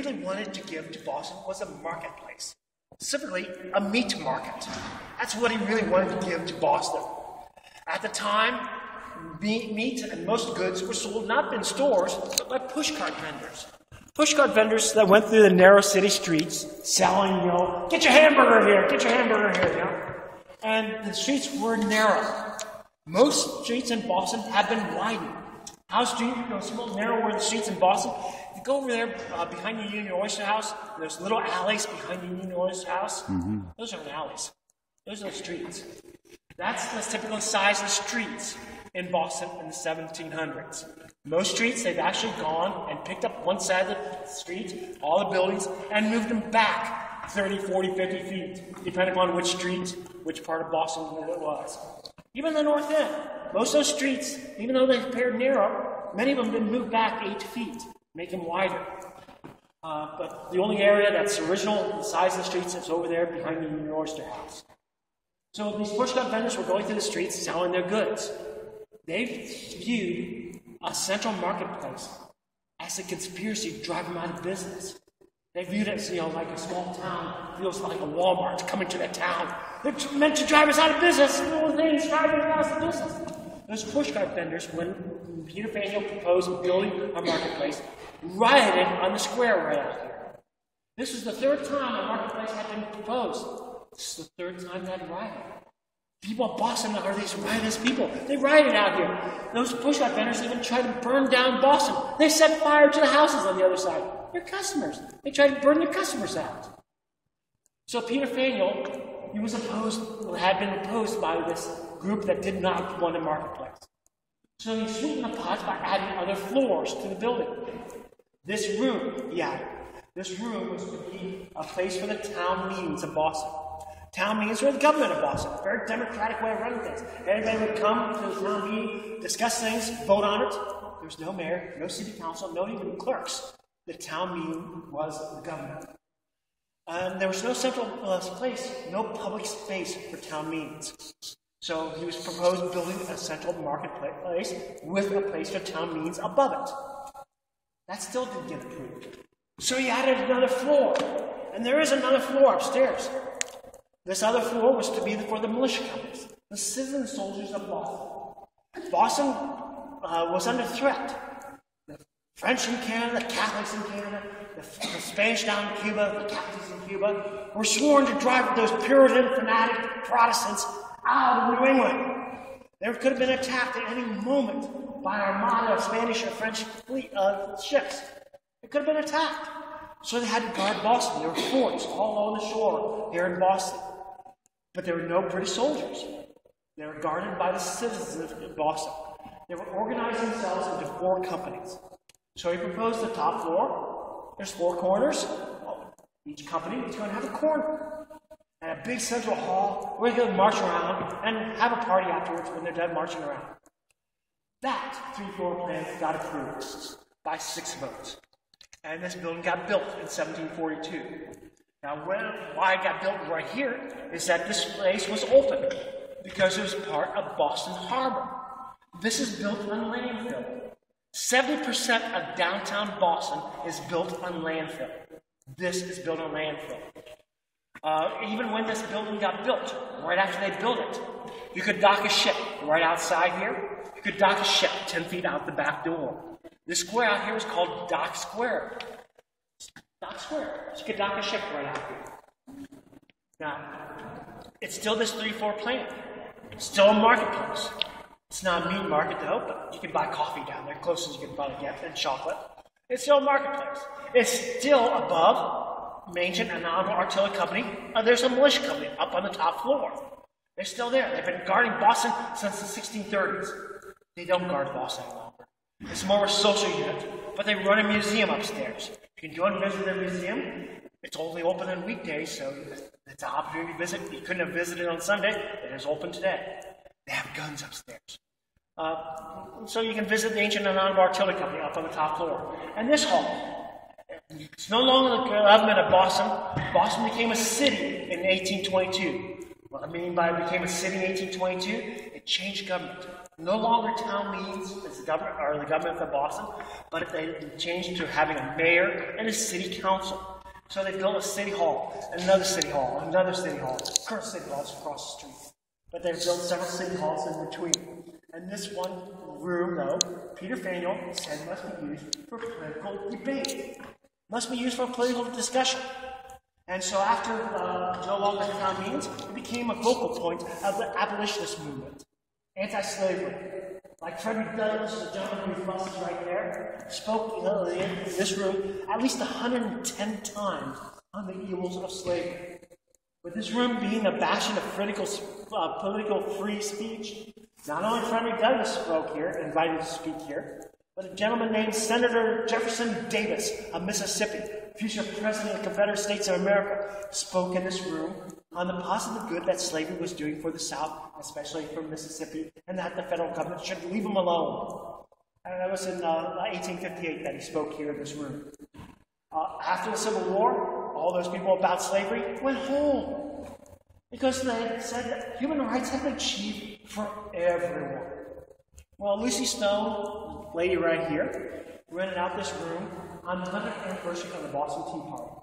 really wanted to give to Boston was a marketplace, specifically a meat market. That's what he really wanted to give to Boston. At the time, meat and most goods were sold not in stores, but by pushcart vendors. Pushcart vendors that went through the narrow city streets selling, get your hamburger here, get your hamburger here, And the streets were narrow. Most streets in Boston have been widened. House Street, small, narrower the streets in Boston. If you go over there behind the Union Oyster House, there's little alleys behind the Union Oyster House. Mm-hmm. Those aren't alleys. Those are streets. That's the typical size of streets in Boston in the 1700s. Most streets, they've actually gone and picked up one side of the street, all the buildings, and moved them back 30, 40, 50 feet, depending on which street, which part of Boston it was. Even the North End, most of those streets, even though they appeared narrow, many of them didn't move back 8 feet, make them wider. But the only area that's original, the size of the streets, is over there behind the Union Oyster House. So these pushcart vendors were going through the streets selling their goods. They viewed a central marketplace as a conspiracy to drive them out of business. They viewed it as, like a small town, feels like a Walmart coming to that town. They're meant to drive us out of business. Little things driving us out of business. Those pushcart vendors, when Peter Faneuil proposed building a marketplace, rioted on the square right out here. This was the third time a marketplace had been proposed. This is the third time that rioted. People of Boston are these riotous people. They rioted out here. Those pushcart vendors even tried to burn down Boston. They set fire to the houses on the other side. Their customers. They tried to burn their customers out. So Peter Faneuil, had been opposed by this group that did not want a marketplace. So he sweetened the pot by adding other floors to the building. This room, this room was to be a place for the town meetings of Boston. Town meetings were the government of Boston, a very democratic way of running things. Everybody would come to the town meeting, discuss things, vote on it. There was no mayor, no city council, no even clerks. The town meeting was the government. There was no central place, no public space for town meetings. So he was proposed building a central marketplace with a place for town meetings above it. That still didn't get approved. So he added another floor. And there is another floor upstairs. This other floor was to be for the militia companies, the citizen soldiers of Boston. Boston was under threat. The French in Canada, the Catholics in Canada, the Spanish down in Cuba, the Catholics in Cuba, were sworn to drive those Puritan, fanatic Protestants out of New England. They could have been attacked at any moment by an armada of Spanish or French ships. It could have been attacked. So they had to guard Boston. There were forts all along the shore here in Boston. But there were no British soldiers. They were guarded by the citizens of Boston. They were organizing themselves into 4 companies. So he proposed the top floor. There's 4 corners. Each company is going to have a corner. And a big central hall where they're going to march around and have a party afterwards when they're done marching around. That 3-floor plan got approved by 6 votes. And this building got built in 1742. Now, why it got built right here is that this place was open because it was part of Boston Harbor. This is built on landfill. 70% of downtown Boston is built on landfill. This is built on landfill. Even when this building got built, right after they built it, you could dock a ship right outside here. You could dock a ship 10 feet out the back door. This square out here is called Dock Square. Dock Square. So you could dock a ship right out here. Now, it's still this 3-floor plan. It's still a marketplace. It's not a meat market though, but you can buy coffee down there, closest you can probably get, and chocolate. It's still a marketplace. It's still above Ancient and Honorable Artillery Company. There's a militia company up on the top floor. They're still there. They've been guarding Boston since the 1630s. They don't guard Boston any longer. It's more of a social unit, but they run a museum upstairs. You can go and visit their museum. It's only open on weekdays, so it's an opportunity to visit. You couldn't have visited on Sunday. It is open today. They have guns upstairs. So you can visit the Ancient and Honorable Artillery Company up on the top floor. And this hall, it's no longer the government of Boston. Boston became a city in 1822. What I mean by it became a city in 1822, it changed government. No longer town meetings as the government of Boston, but they changed to having a mayor and a city council. So they built a city hall, another city hall, another city hall, current city halls across the street. But they built several city halls in between. And this one room, though, Peter Faneuil said must be used for political debate, must be used for political discussion. And so after no longer town meetings, it became a focal point of the abolitionist movement, anti-slavery. Like Frederick Douglass, the gentleman whose bust is right there, spoke in this room at least 110 times on the evils of slavery. With this room being a bastion of political free speech, not only Frederick Douglass spoke here, invited to speak here, but a gentleman named Senator Jefferson Davis of Mississippi, future President of the Confederate States of America, spoke in this room on the positive good that slavery was doing for the South, especially for Mississippi, and that the federal government should leave them alone. And that was in 1858 that he spoke here in this room. After the Civil War, all those people about slavery went home because they said that human rights had been achieved for everyone. Well, Lucy Stone, lady right here, rented out this room on the 100th anniversary of the Boston Tea Party.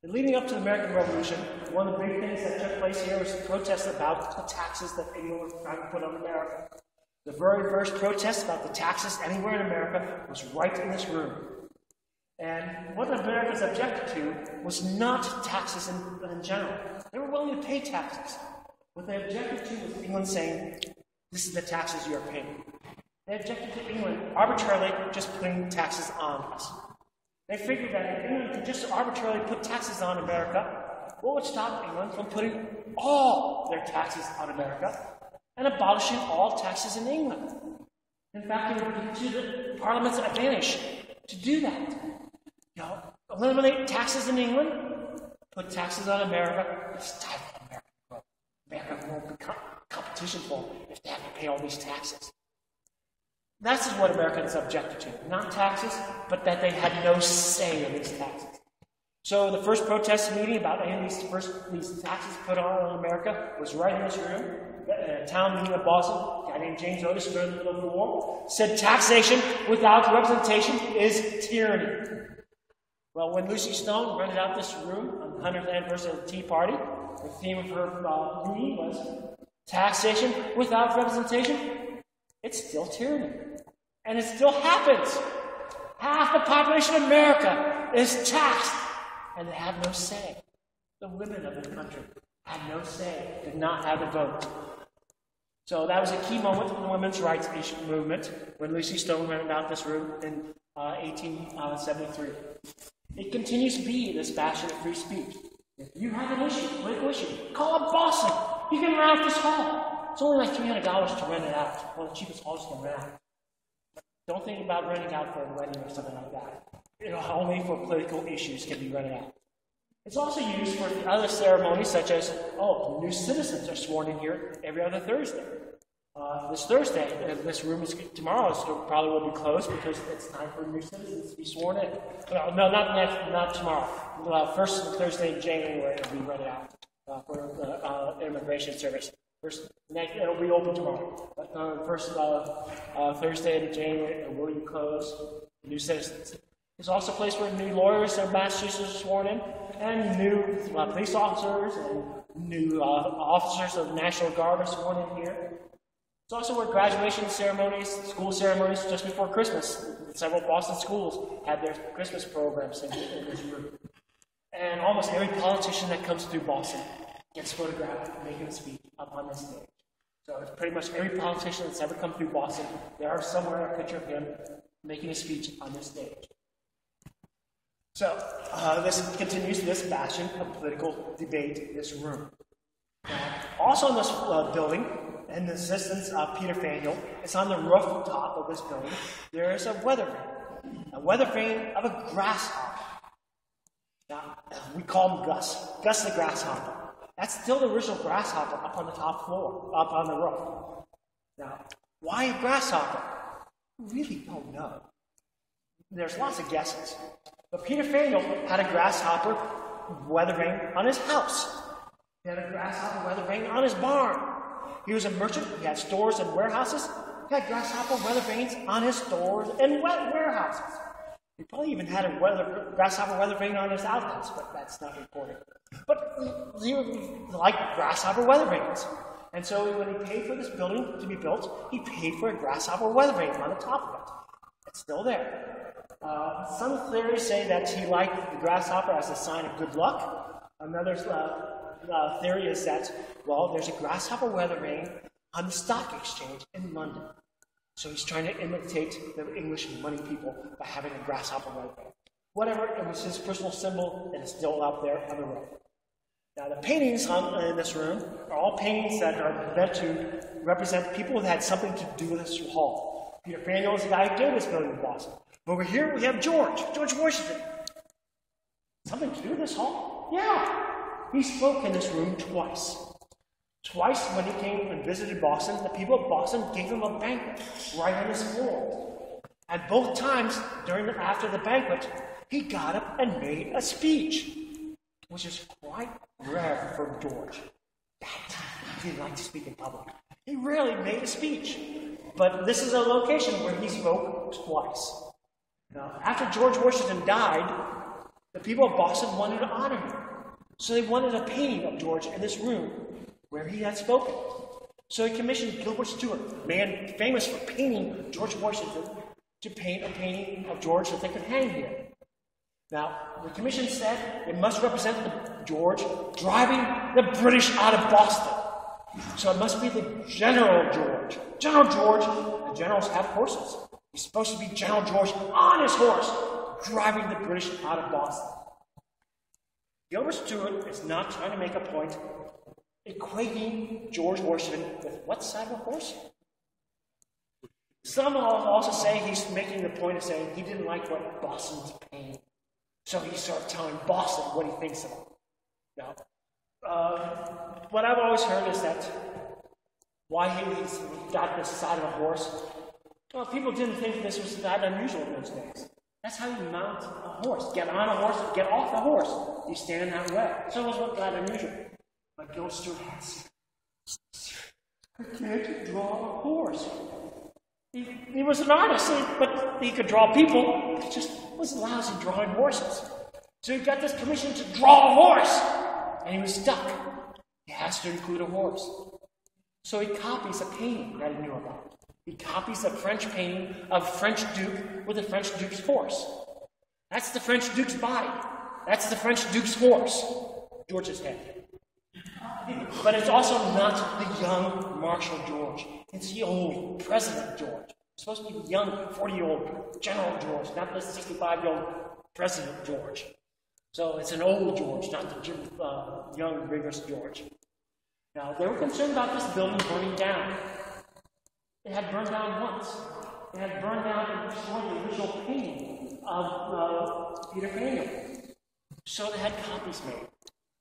And leading up to the American Revolution, one of the big things that took place here was protests about the taxes that England was trying to put on America. The very first protest about the taxes anywhere in America was right in this room. And what the Americans objected to was not taxes in general. They were willing to pay taxes. What they objected to was England saying, this is the taxes you are paying. They objected to England arbitrarily just putting taxes on us. They figured that if England could just arbitrarily put taxes on America, what would stop England from putting all their taxes on America and abolishing all taxes in England? In fact, it would be to the Parliament's advantage to do that. You know, eliminate taxes in England, put taxes on America, stifle American growth. America won't become competition for them if they have to pay all these taxes. That's what Americans objected to. Not taxes, but that they had no say in these taxes. So the first protest meeting about any of these taxes put on America was right in this room. A town meeting of Boston, a guy named James Otis during the middle of the war, said taxation without representation is tyranny. Well, when Lucy Stone rented out this room on the 100th anniversary of the Tea Party, the theme of her meeting was taxation without representation. It's still tyranny. And it still happens. Half the population of America is taxed, and they have no say. The women of the country had no say, did not have a vote. So that was a key moment in the women's rights movement when Lucy Stone rented out this room in 1873. It continues to be this bastion of free speech. If you have an issue, political issue, call up Boston. You can rent out this hall. It's only like $300 to rent it out. One of the cheapest halls you can rent out. Don't think about renting out for a wedding or something like that. Only for political issues can be rented out. It's also used for other ceremonies such as, new citizens are sworn in here every other Thursday. This Thursday, this room is tomorrow, so probably will be closed because it's time for new citizens to be sworn in. No, not tomorrow. First Thursday in January it'll be rented out for the immigration service. It'll be open tomorrow. But first Thursday in January it will be closed. New citizens. It's also a place where new lawyers in Massachusetts are sworn in, and new police officers and new officers of the National Guard are sworn in here. It's also where graduation ceremonies, school ceremonies just before Christmas. Several Boston schools had their Christmas programs in this room. And almost every politician that comes through Boston gets photographed making a speech up on this stage. So it's pretty much every politician that's ever come through Boston, there are somewhere a picture of him making a speech on this stage. So this continues this bastion of political debate in this room. Also in this building, and the assistance of Peter Faneuil, is on the rooftop of this building, there is a weather vane of a grasshopper. Now, we call him Gus the grasshopper. That's still the original grasshopper up on the top floor, up on the roof. Now, why a grasshopper? We really don't know. There's lots of guesses. But Peter Faneuil had a grasshopper weather vane on his house. He had a grasshopper weather vane on his barn. He was a merchant. He had stores and warehouses. had grasshopper weather vanes on his stores and warehouses. He probably even had a grasshopper weather vane on his outlets, but that's not important. But he liked grasshopper weather vanes. And so when he paid for this building to be built, he paid for a grasshopper weather vane on the top of it. It's still there. Some theories say that he liked the grasshopper as a sign of good luck. Another theory is that, well, there's a grasshopper weather vane on the stock exchange in London. So he's trying to imitate the English money people by having a grasshopper weather vane. Whatever, it was his personal symbol, and it's still out there on the road. Now, the paintings in this room are all paintings that are meant to represent people who had something to do with this hall. Peter Faneuil is the guy who did this building in Boston. Over here, we have George Washington. Something to do with this hall? Yeah. He spoke in this room twice. Twice when he came and visited Boston, the people of Boston gave him a banquet right on his floor. And both times, after the banquet, he got up and made a speech, which is quite rare for George. He didn't like to speak in public. He rarely made a speech. But this is a location where he spoke twice. Now, after George Washington died, the people of Boston wanted to honor him. So they wanted a painting of George in this room where he had spoken. So he commissioned Gilbert Stuart, a man famous for painting George Washington, to paint a painting of George that they could hang here. Now, the commission said it must represent George driving the British out of Boston. So it must be the General George. General George, the generals have horses. He's supposed to be General George on his horse, driving the British out of Boston. Gilbert Stuart is not trying to make a point equating George Washington with what side of a horse? Some will also say he's making the point of saying he didn't like what Boston's painting. So he started telling Boston what he thinks of it. Now, what I've always heard is that why he's got this side of a horse, well, people didn't think this was that unusual in those days. That's how you mount a horse. Get on a horse, get off the horse. You stand in that way. So it wasn't that unusual. But Gilbert Stuart has, I can't draw a horse. He was an artist, but he could draw people. He just was lousy drawing horses. So he got this commission to draw a horse, and he was stuck. He has to include a horse. So he copies a painting that he knew about. He copies a French painting of a French Duke with a French Duke's horse. That's the French Duke's body. That's the French Duke's horse. George's head. But it's also not the young Marshal George. It's the old President George. It's supposed to be the young 40-year-old General George, not the 65-year-old President George. So it's an old George, not the young, vigorous George. Now, they were concerned about this building burning down. It had burned down once. It had burned down and destroyed the original painting of Peter Faneuil. So they had copies made.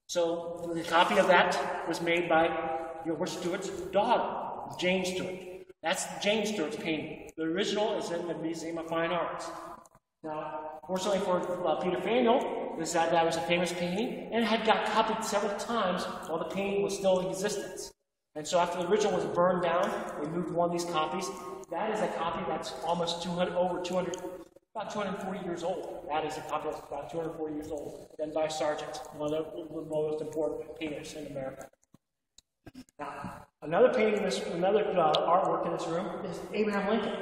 So the copy of that was made by Gilbert Stuart's daughter, Jane Stuart. That's Jane Stuart's painting. The original is in the Museum of Fine Arts. Now, fortunately for Peter Faneuil, that was a famous painting, and it had got copied several times while the painting was still in existence. And so after the original was burned down, they moved one of these copies. That is a copy that's almost about 240 years old. That is a copy that's about 240 years old, done by Sargent, one of the most important painters in America. Now, another painting, another artwork in this room is Abraham Lincoln.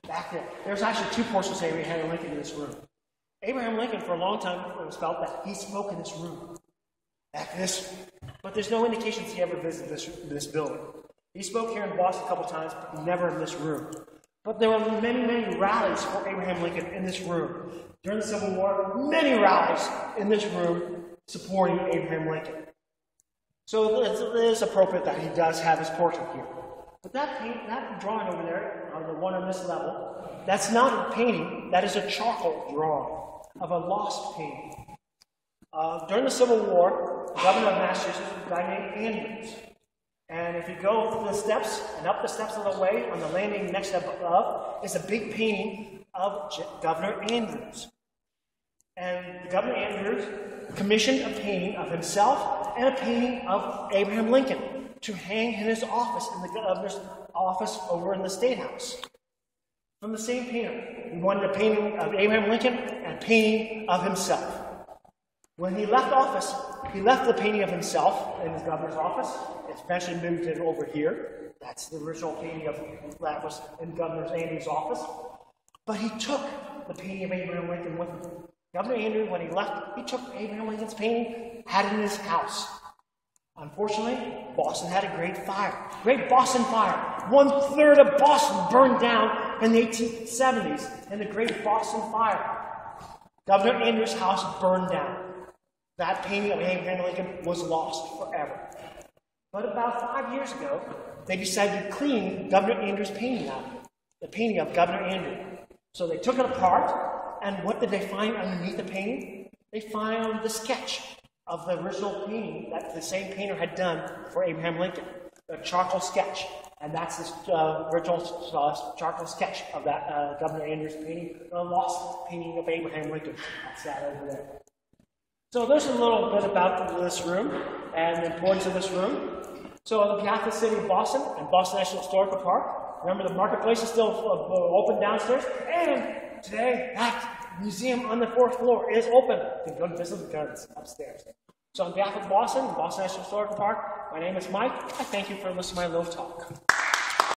Back there. There's actually two portraits of Abraham Lincoln in this room. Abraham Lincoln, for a long time, it was felt that he spoke in this room. Back this. But there's no indications he ever visited this building. He spoke here in Boston a couple times, but never in this room. But there were many, many rallies for Abraham Lincoln in this room. During the Civil War, many rallies in this room supporting Abraham Lincoln. So it is appropriate that he does have his portrait here. But that drawing over there, the one on this level, that's not a painting, that is a charcoal drawing of a lost painting. During the Civil War, the governor of Massachusetts was a guy named Andrews. And if you go through the steps and up the steps of the way, on the landing next above, is a big painting of Governor Andrews. And Governor Andrews commissioned a painting of himself and a painting of Abraham Lincoln to hang in his office, in the governor's office over in the State House. From the same painter. He wanted a painting of Abraham Lincoln and a painting of himself. When he left office, he left the painting of himself in his governor's office. It eventually moved it over here. That's the original painting that was in Governor Andrews' office. But he took the painting of Abraham Lincoln with him. Governor Andrews, when he left, he took Abraham Lincoln's painting, had it in his house. Unfortunately, Boston had a great fire. Great Boston Fire. 1/3 of Boston burned down in the 1870s in the Great Boston Fire. Governor Andrews' house burned down. That painting of Abraham Lincoln was lost forever. But about 5 years ago, they decided to clean Governor Andrews' painting out. The painting of Governor Andrews. So they took it apart, and what did they find underneath the painting? They found the sketch of the original painting that the same painter had done for Abraham Lincoln, the charcoal sketch. And that's the original charcoal sketch of that Governor Andrews painting, the lost painting of Abraham Lincoln. That's that over there. So there's a little bit about this room and the importance of this room. So on behalf of the city of Boston and Boston National Historical Park, remember the marketplace is still open downstairs, and today that museum on the 4th floor is open. You can go to visit the gardens upstairs. So on behalf of Boston and Boston National Historical Park, my name is Mike. I thank you for listening to my little talk.